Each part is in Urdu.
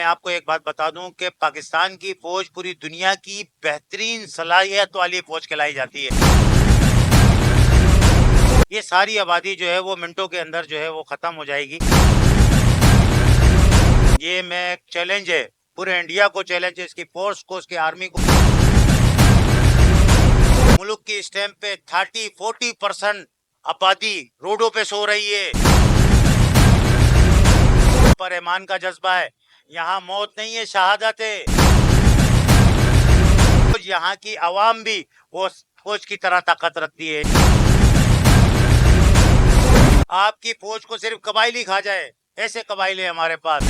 میں آپ کو ایک بات بتا دوں کہ پاکستان کی فوج پوری دنیا کی بہترین صلاحیت والی فوج کہلائی جاتی ہے۔ یہ ساری آبادی جو ہے وہ منٹوں کے اندر جو ہے وہ ختم ہو جائے گی۔ یہ میں چیلنج ہے، پورے انڈیا کو چیلنج ہے، اس کی فورس کو، اس کی آرمی کو۔ ملک کی اس ٹائم پہ 30-40% آبادی روڈوں پہ سو رہی ہے۔ پر ایمان کا جذبہ ہے، یہاں موت نہیں ہے، شہادت ہے۔ یہاں کی عوام بھی وہ فوج کی طرح طاقت رکھتی ہے۔ آپ کی فوج کو صرف قبائلی کھا جائے، ایسے قبائل ہیں ہمارے پاس۔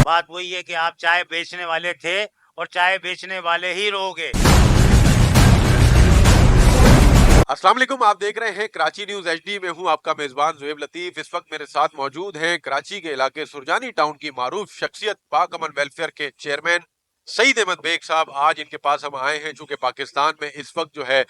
بات وہی ہے کہ آپ چائے بیچنے والے تھے اور چائے بیچنے والے ہی رہو گے۔ السلام علیکم، آپ دیکھ رہے ہیں کراچی نیوز ایچ ڈی میں ہوں آپ کا میزبان زہیب لطیف۔ اس وقت میرے ساتھ موجود ہیں کراچی کے علاقے سرجانی ٹاؤن کی معروف شخصیت پاک امن ویلفیئر کے چیئرمین سعید احمد بیگ صاحب۔ آج ان کے پاس ہم آئے ہیں چونکہ پاکستان میں اس وقت جو ہے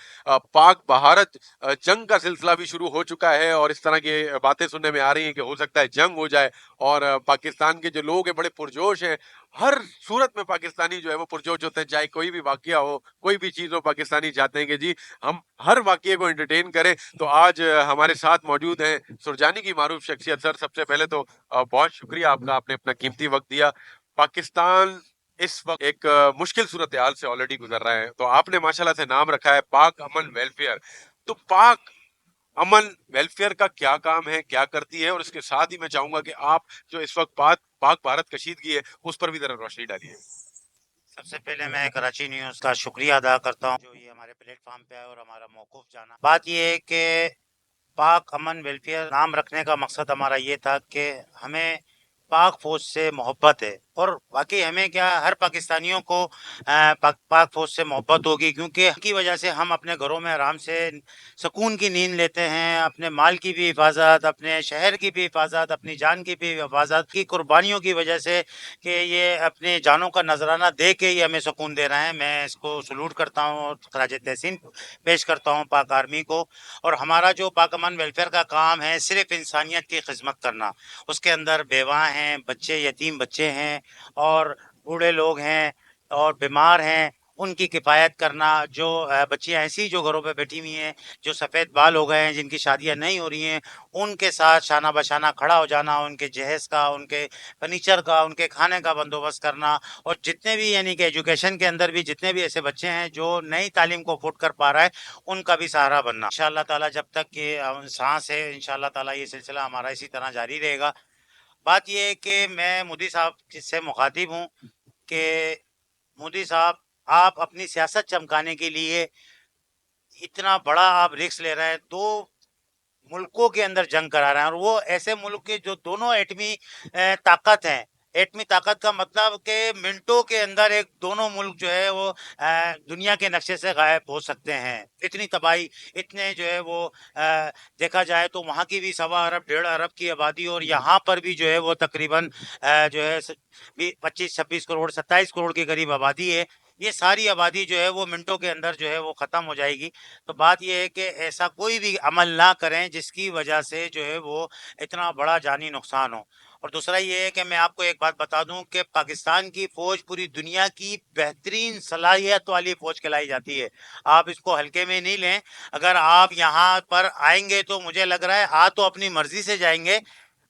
پاک بھارت جنگ کا سلسلہ بھی شروع ہو چکا ہے، اور اس طرح کی باتیں سننے میں آ رہی ہیں کہ ہو سکتا ہے جنگ ہو جائے، اور پاکستان کے جو لوگ ہیں بڑے پرجوش ہیں۔ ہر صورت میں پاکستانی جو ہے وہ پرجوش ہوتے ہیں، چاہے کوئی بھی واقعہ ہو، کوئی بھی چیز ہو، پاکستانی چاہتے ہیں کہ جی ہم ہر واقعے کو انٹرٹین کریں۔ تو آج ہمارے ساتھ موجود ہیں سرجانی کی معروف شخصیت۔ سر، سب سے پہلے تو بہت شکریہ آپ کا، آپ نے اپنا قیمتی وقت دیا۔ پاکستان اس وقت ایک مشکل صورتحال سے آلریڈی گزر رہا ہے، تو آپ نے ماشاءاللہ سے نام رکھا ہے پاک امن ویلفیئر۔ تو پاک امن ویلفیئر کا کیا کام ہے، کیا کرتی ہے، اور اس کے ساتھ ہی میں چاہوں گا کہ آپ جو اس وقت پاک بھارت کشیدگی ہے اس پر بھی ذرا روشنی ڈالیے۔ سب سے پہلے میں کراچی نیوز کا شکریہ ادا کرتا ہوں جو یہ ہمارے پلیٹ فارم پہ آئے اور ہمارا موقف جانا۔ بات یہ ہے کہ پاک امن ویلفیئر نام رکھنے کا مقصد ہمارا یہ تھا کہ ہمیں پاک فوج سے محبت ہے، اور واقعی ہمیں کیا ہر پاکستانیوں کو پاک فوج سے محبت ہوگی، کیونکہ کی وجہ سے ہم اپنے گھروں میں آرام سے سکون کی نیند لیتے ہیں، اپنے مال کی بھی حفاظت، اپنے شہر کی بھی حفاظت، اپنی جان کی بھی حفاظت کی قربانیوں کی وجہ سے کہ یہ اپنے جانوں کا نذرانہ دے کے یہ ہمیں سکون دے رہے ہیں۔ میں اس کو سلوٹ کرتا ہوں اور خراج تحسین پیش کرتا ہوں پاک آرمی کو۔ اور ہمارا جو پاک امن ویلفیئر کا کام ہے صرف انسانیت کی خدمت کرنا، اس کے اندر بیواں ہیں، بچے، یتیم بچے ہیں، اور بوڑھے لوگ ہیں، اور بیمار ہیں، ان کی کفایت کرنا۔ جو بچیاں ایسی جو گھروں پہ بیٹھی ہوئی ہیں، جو سفید بال ہو گئے ہیں، جن کی شادیاں نہیں ہو رہی ہیں، ان کے ساتھ شانہ بشانہ کھڑا ہو جانا، ان کے جہیز کا، ان کے فرنیچر کا، ان کے کھانے کا بندوبست کرنا، اور جتنے بھی یعنی کہ ایجوکیشن کے اندر بھی جتنے بھی ایسے بچے ہیں جو نئی تعلیم کو افورڈ کر پا رہا ہے، ان کا بھی سہارا بننا۔ انشاءاللہ تعالیٰ جب تک کہ سانس ہے، انشاءاللہ تعالیٰ یہ سلسلہ ہمارا اسی طرح جاری رہے گا۔ بات یہ ہے کہ میں مودی صاحب سے مخاطب ہوں کہ مودی صاحب، آپ اپنی سیاست چمکانے کے لیے اتنا بڑا آپ رسک لے رہے ہیں، دو ملکوں کے اندر جنگ کرا رہے ہیں، اور وہ ایسے ملک کے جو دونوں ایٹمی طاقت ہیں۔ ایٹمی طاقت کا مطلب کہ منٹوں کے اندر ایک دونوں ملک جو ہے وہ دنیا کے نقشے سے غائب ہو سکتے ہیں۔ اتنی تباہی، اتنے جو ہے وہ دیکھا جائے تو وہاں کی بھی 1.25 ارب 1.5 ارب کی آبادی، اور یہاں پر بھی جو ہے وہ تقریباً جو ہے 25-26 کروڑ 27 کروڑ کے قریب آبادی ہے۔ یہ ساری آبادی جو ہے وہ منٹوں کے اندر جو ہے وہ ختم ہو جائے گی۔ تو بات یہ ہے کہ ایسا کوئی بھی عمل نہ کریں جس کی وجہ سے جو ہے وہ اتنا بڑا جانی نقصان ہو۔ اور دوسرا یہ ہے کہ میں آپ کو ایک بات بتا دوں کہ پاکستان کی فوج پوری دنیا کی بہترین صلاحیت والی فوج کہلائی جاتی ہے۔ آپ اس کو ہلکے میں نہیں لیں۔ اگر آپ یہاں پر آئیں گے تو مجھے لگ رہا ہے تو اپنی مرضی سے جائیں گے،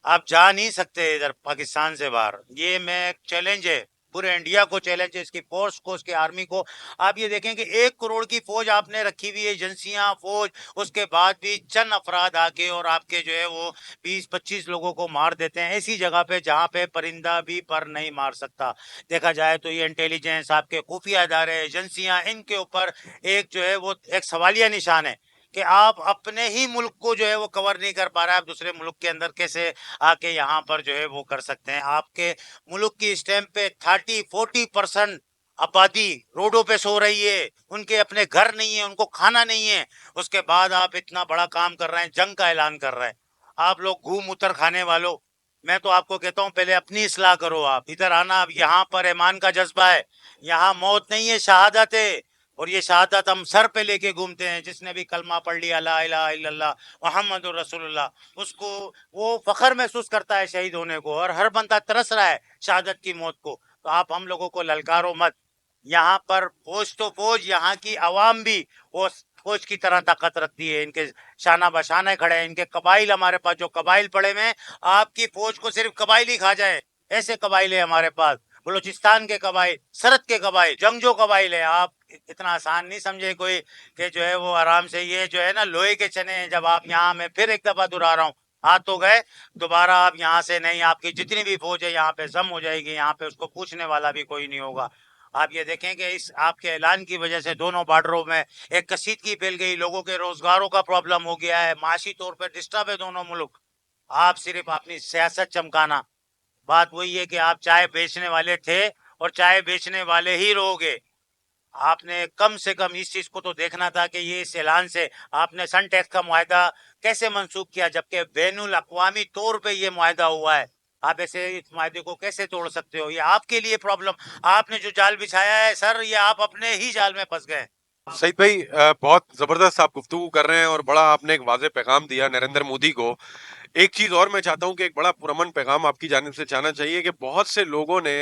آپ جا نہیں سکتے ادھر پاکستان سے باہر۔ یہ میں چیلنج ہے، پورے انڈیا کو چیلنج ہے، اس کی فورس کو، اس کی آرمی کو۔ آپ یہ دیکھیں کہ 1 کروڑ کی فوج آپ نے رکھی ہوئی ہے، ایجنسیاں، فوج، اس کے بعد بھی چند افراد آ کے اور آپ کے جو ہے وہ 20-25 لوگوں کو مار دیتے ہیں، ایسی جگہ پہ جہاں پہ پرندہ بھی پر نہیں مار سکتا۔ دیکھا جائے تو یہ انٹیلیجنس، آپ کے خفیہ ادارے، ایجنسیاں، ان کے اوپر ایک جو ہے وہ ایک سوالیہ نشان ہے کہ آپ اپنے ہی ملک کو جو ہے وہ کور نہیں کر پا رہا ہے، آپ دوسرے ملک کے اندر کیسے آ کے یہاں پر جو ہے وہ کر سکتے ہیں۔ آپ کے ملک کی اس ٹائم پہ 30-40% آبادی روڈوں پہ سو رہی ہے، ان کے اپنے گھر نہیں ہیں، ان کو کھانا نہیں ہے، اس کے بعد آپ اتنا بڑا کام کر رہے ہیں، جنگ کا اعلان کر رہے ہیں۔ آپ لوگ گھوم اتر کھانے والوں، میں تو آپ کو کہتا ہوں پہلے اپنی اصلاح کرو، آپ ادھر آنا۔ اب یہاں پر ایمان کا جذبہ ہے، یہاں موت نہیں ہے، شہادت ہے۔ اور یہ شہادت ہم سر پہ لے کے گھومتے ہیں. جس نے بھی کلمہ پڑھ لیا لا الہ الا اللہ محمد رسول اللہ، اس کو وہ فخر محسوس کرتا ہے شہید ہونے کو، اور ہر بندہ ترس رہا ہے شہادت کی موت کو. تو آپ ہم لوگوں کو للکارو مت. یہاں پر فوج تو فوج، یہاں کی عوام بھی وہ فوج کی طرح طاقت رکھتی ہے. ان کے شانہ بشانہ کھڑے ہیں، ان کے قبائل ہمارے پاس جو قبائل پڑے ہوئے ہیں، آپ کی فوج کو صرف قبائل ہی کھا جائے ایسے قبائل ہیں ہمارے پاس. بلوچستان کے قبائل، سرحد کے قبائل، جنگجو قبائل ہیں. آپ اتنا آسان نہیں سمجھے کوئی کہ جو ہے وہ آرام سے، یہ جو ہے نا لوہے کے چنے ہیں. جب آپ یہاں، میں پھر ایک دفعہ دہرا رہا ہوں، ہاتھ تو گئے، دوبارہ آپ یہاں سے نہیں، آپ کی جتنی بھی فوج ہے یہاں پہ ضم ہو جائے گی. یہاں پہ اس کو پوچھنے والا بھی کوئی نہیں ہوگا. آپ یہ دیکھیں کہ اس آپ کے اعلان کی وجہ سے دونوں بارڈروں میں ایک کشیدگی پھیل گئی، لوگوں کے روزگاروں کا پرابلم ہو گیا ہے، معاشی طور پر ڈسٹرب ہے دونوں ملک. آپ صرف اپنی سیاست چمکانا. بات وہی ہے کہ آپ چائے بیچنے والے تھے اور چائے بیچنے والے ہی رہو گے. آپ نے کم سے کم اس چیز کو تو دیکھنا تھا کہ یہ اس اعلان سے آپ نے سن ٹیکس کا معاہدہ کیسے منسوخ کیا، جبکہ بین الاقوامی طور پہ یہ معاہدہ ہوا ہے. آپ ایسے اس معاہدے کو کیسے توڑ سکتے ہو؟ یہ آپ کے لیے پرابلم. آپ نے جو جال بچھایا ہے سر، یہ آپ اپنے ہی جال میں پھنس گئے. سعید بھائی بہت زبردست آپ گفتگو کر رہے ہیں اور بڑا آپ نے ایک واضح پیغام دیا نریندر مودی کو. ایک چیز اور میں چاہتا ہوں کہ ایک بڑا پرامن پیغام آپ کی جانب سے چاہنا چاہیے کہ بہت سے لوگوں نے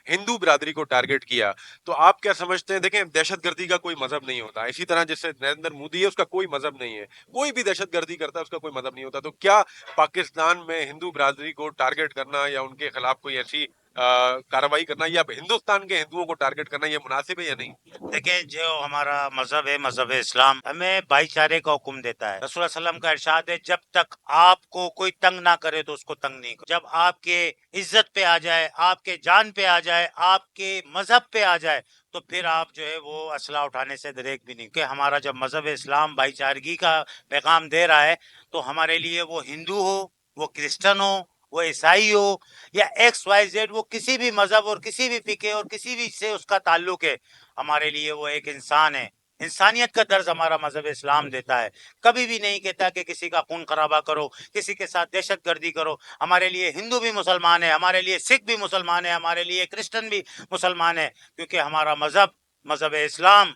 ہندو برادری کو ٹارگٹ کیا. تو آپ کیا سمجھتے ہیں؟ دیکھیں، دہشت گردی کا کوئی مذہب نہیں ہوتا. اسی طرح جس سے نریندر مودی ہے، اس کا کوئی مذہب نہیں ہے. کوئی بھی دہشت گردی کرتا ہے، اس کا کوئی مذہب نہیں ہوتا. تو کیا پاکستان میں ہندو برادری کو ٹارگٹ کرنا یا ان کے خلاف کوئی ایسی کارروائی کرنا یا ہندوستان کے ہندوؤں کو ٹارگٹ کرنا یہ مناسب ہے یا نہیں؟ دیکھیں، جو ہمارا مذہب ہے، مذہب اسلام، ہمیں بھائی چارے کا حکم دیتا ہے. رسول اللہ علیہ وسلم کا ارشاد ہے، جب تک آپ کو کوئی تنگ نہ کرے تو اس کو تنگ نہیں کرو. جب آپ کے عزت پہ آ جائے، آپ کے جان پہ آ جائے، آپ کے مذہب پہ آ جائے، تو پھر آپ جو ہے وہ اسلحہ اٹھانے سے دریک بھی نہیں. کہ ہمارا جب مذہب اسلام بھائی چارگی کا پیغام دے رہا ہے، تو ہمارے لیے وہ ہندو ہو، وہ کرسچن ہو، وہ عیسائی ہو، یا ایکس وائی زیڈ، وہ کسی بھی مذہب اور کسی بھی فقہ اور کسی بھی سے اس کا تعلق ہے، ہمارے لیے وہ ایک انسان ہے. انسانیت کا درس ہمارا مذہب اسلام دیتا ہے. کبھی بھی نہیں کہتا کہ کسی کا خون خرابہ کرو، کسی کے ساتھ دہشت گردی کرو. ہمارے لیے ہندو بھی مسلمان ہے، ہمارے لیے سکھ بھی مسلمان ہے، ہمارے لیے کرسچن بھی مسلمان ہے. کیونکہ ہمارا مذہب اسلام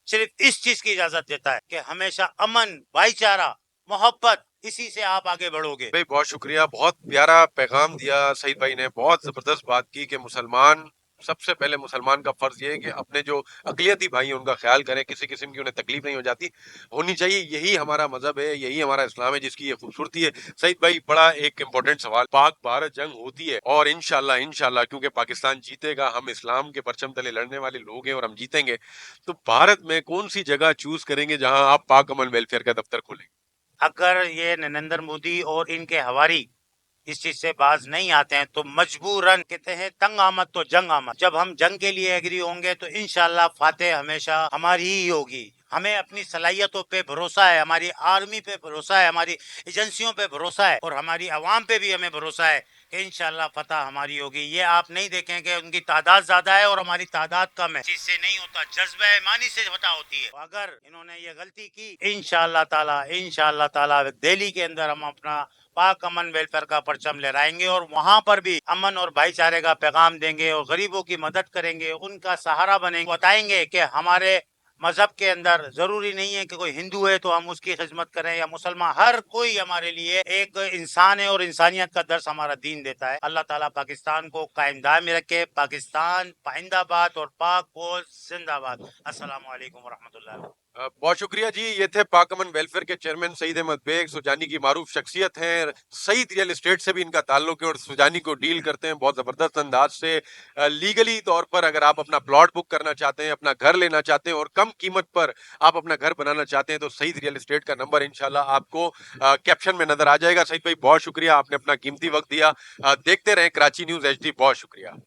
صرف اس چیز کی اجازت دیتا ہے کہ ہمیشہ امن، بھائی چارہ، محبت، اسی سے آپ آگے بڑھو گے. بھائی بہت شکریہ، بہت پیارا پیغام دیا سعید بھائی نے. بہت زبردست بات کی کہ مسلمان، سب سے پہلے مسلمان کا فرض یہ ہے کہ اپنے جو اقلیتی بھائی ہیں ان کا خیال کریں، کسی قسم کی انہیں تکلیف نہیں ہونی چاہیے. یہی ہمارا مذہب ہے، یہی ہمارا اسلام ہے، جس کی یہ خوبصورتی ہے. سعید بھائی، بڑا ایک امپورٹنٹ سوال، پاک بھارت جنگ ہوتی ہے اور انشاءاللہ کیونکہ پاکستان جیتے گا، ہم اسلام کے پرچم تلے لڑنے والے لوگ ہیں اور ہم جیتیں گے. تو بھارت میں کون سی جگہ چوز کریں گے جہاں آپ پاک امن ویلفیئر کا دفتر کھولیں گے؟ اگر یہ نریندر مودی اور ان کے ہواری اس چیز سے باز نہیں آتے ہیں تو مجبوراً، کہتے ہیں تنگ آمد تو جنگ آمد. جب ہم جنگ کے لیے ایگری ہوں گے تو انشاءاللہ فاتح ہمیشہ ہماری ہی ہوگی. ہمیں اپنی صلاحیتوں پہ بھروسہ ہے، ہماری آرمی پہ بھروسہ ہے، ہماری ایجنسیوں پہ بھروسہ ہے، اور ہماری عوام پہ بھی ہمیں بھروسہ ہے کہ انشاءاللہ فتح ہماری ہوگی. یہ آپ نہیں دیکھیں کہ ان کی تعداد زیادہ ہے اور ہماری تعداد کم ہے. چیز سے نہیں ہوتا، جذبہ ایمانی سے فتح ہوتی ہے. اگر انہوں نے یہ غلطی کی، انشاءاللہ تعالی دہلی کے اندر ہم اپنا پاک امن ویلفیئر کا پرچم لہرائیں گے اور وہاں پر بھی امن اور بھائی چارے کا پیغام دیں گے اور غریبوں کی مدد کریں گے، ان کا سہارا بنیں گے. بتائیں گے کہ ہمارے مذہب کے اندر ضروری نہیں ہے کہ کوئی ہندو ہے تو ہم اس کی خدمت کریں یا مسلمان، ہر کوئی ہمارے لیے ایک انسان ہے اور انسانیت کا درس ہمارا دین دیتا ہے. اللہ تعالیٰ پاکستان کو قائم دائم رکھے. پاکستان پائندہ باد اور پاک فوج زندہ باد. السلام علیکم ورحمۃ اللہ. بہت شکریہ جی. یہ تھے پاک امن ویلفیئر کے چیئرمین سعید احمد بیگ. سوجانی کی معروف شخصیت ہیں. سعید ریئل اسٹیٹ سے بھی ان کا تعلق ہے اور سوجانی کو ڈیل کرتے ہیں بہت زبردست انداز سے. لیگلی طور پر اگر آپ اپنا پلاٹ بک کرنا چاہتے ہیں، اپنا گھر لینا چاہتے ہیں اور کم قیمت پر آپ اپنا گھر بنانا چاہتے ہیں، تو سعید ریئل اسٹیٹ کا نمبر انشاءاللہ آپ کو کیپشن میں نظر آ جائے گا. سعید بھائی بہت شکریہ، آپ نے اپنا قیمتی وقت دیا. دیکھتے رہیں کراچی نیوز HD. بہت شکریہ.